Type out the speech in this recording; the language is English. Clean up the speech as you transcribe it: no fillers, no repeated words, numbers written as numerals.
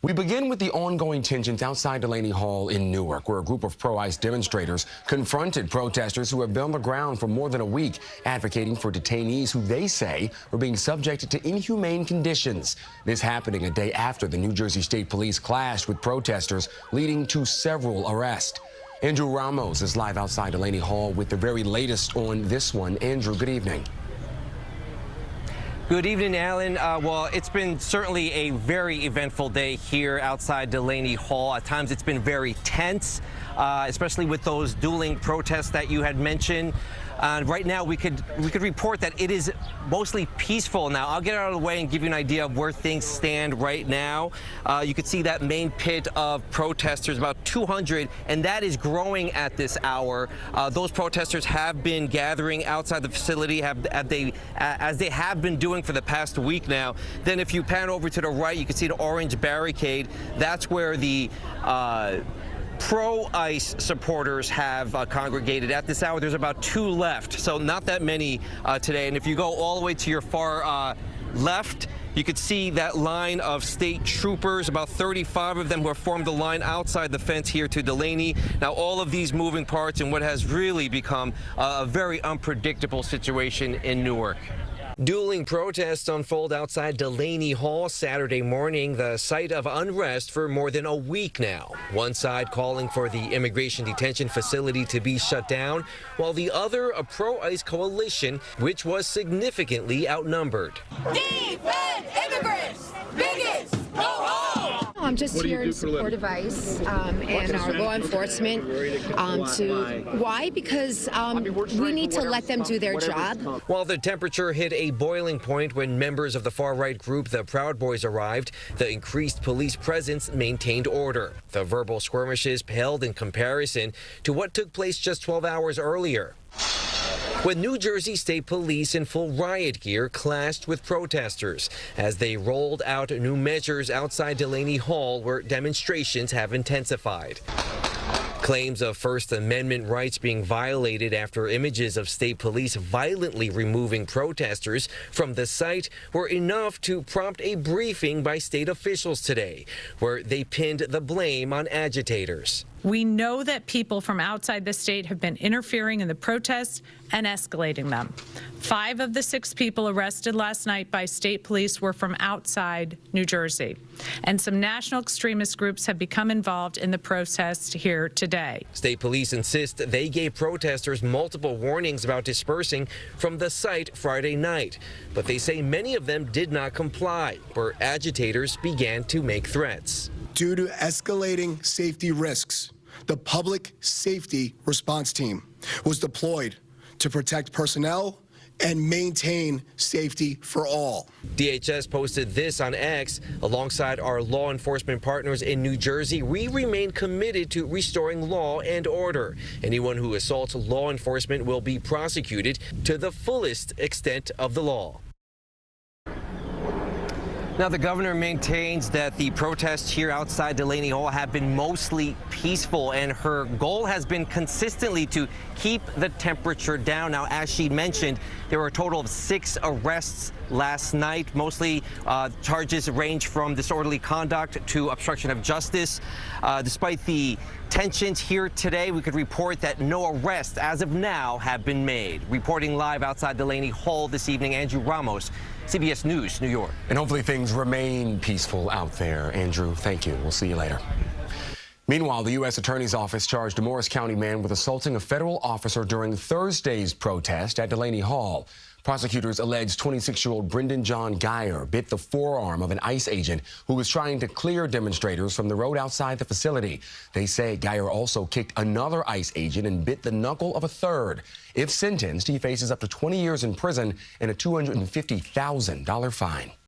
We begin with the ongoing tensions outside Delaney Hall in Newark, where a group of pro-ICE demonstrators confronted protesters who have been on the ground for more than a week, advocating for detainees who they say are being subjected to inhumane conditions. This happening a day after the New Jersey State Police clashed with protesters, leading to several arrests. Andrew Ramos is live outside Delaney Hall with the very latest on this one. Andrew, good evening. Good evening, Alan. Well, it's been certainly a very eventful day here outside Delaney Hall. At times it's been very tense, especially with those dueling protests that you had mentioned. Right now we could report that it is mostly peaceful now. I'll get out of the way and give you an idea of where things stand right now. You can see that main pit of protesters, about 200, and that is growing at this hour. Those protesters have been gathering outside the facility as they have been doing for the past week now. Then if you pan over to the right, you can see the orange barricade. That's where the pro-ICE supporters have congregated. At this hour, there's about 2 left, so not that many today. And if you go all the way to your far left, you could see that line of state troopers, about 35 of them who have formed the line outside the fence here to Delaney. Now, all of these moving parts in what has really become a very unpredictable situation in Newark. Dueling protests unfold outside Delaney Hall Saturday morning, the site of unrest for more than a week now. One side calling for the immigration detention facility to be shut down, while the other a pro-ICE coalition, which was significantly outnumbered. Defend immigrants! Bigots! Go home! I'm just here in support of ICE and our law enforcement. Why? Because we need to let them do their job. While the temperature hit a boiling point when members of the far-right group, the Proud Boys, arrived, the increased police presence maintained order. The verbal skirmishes paled in comparison to what took place just 12 hours earlier, when New Jersey State Police in full riot gear clashed with protesters as they rolled out new measures outside Delaney Hall, where demonstrations have intensified. Claims of First Amendment rights being violated after images of state police violently removing protesters from the site were enough to prompt a briefing by state officials today, where they pinned the blame on agitators. We know that people from outside the state have been interfering in the protests and escalating them. 5 of the 6 people arrested last night by state police were from outside New Jersey. And some national extremist groups have become involved in the protests here today. State police insist they gave protesters multiple warnings about dispersing from the site Friday night. But they say many of them did not comply, where agitators began to make threats. Due to escalating safety risks, the Public Safety Response Team was deployed to protect personnel and maintain safety for all. DHS posted this on X. Alongside our law enforcement partners in New Jersey, we remain committed to restoring law and order. Anyone who assaults law enforcement will be prosecuted to the fullest extent of the law. Now, the governor maintains that the protests here outside Delaney Hall have been mostly peaceful, and her goal has been consistently to keep the temperature down. Now, as she mentioned, there were a total of 6 arrests last night. Mostly charges range from disorderly conduct to obstruction of justice. Despite the tensions here today, we could report that no arrests as of now have been made. Reporting live outside Delaney Hall this evening, Andrew Ramos, CBS News, New York. And hopefully things remain peaceful out there. Andrew, thank you. We'll see you later. Meanwhile, the U.S. Attorney's Office charged a Morris County man with assaulting a federal officer during Thursday's protest at Delaney Hall. Prosecutors allege 26-year-old Brendan John Geyer bit the forearm of an ICE agent who was trying to clear demonstrators from the road outside the facility. They say Geyer also kicked another ICE agent and bit the knuckle of a third. If sentenced, he faces up to 20 years in prison and a $250,000 fine.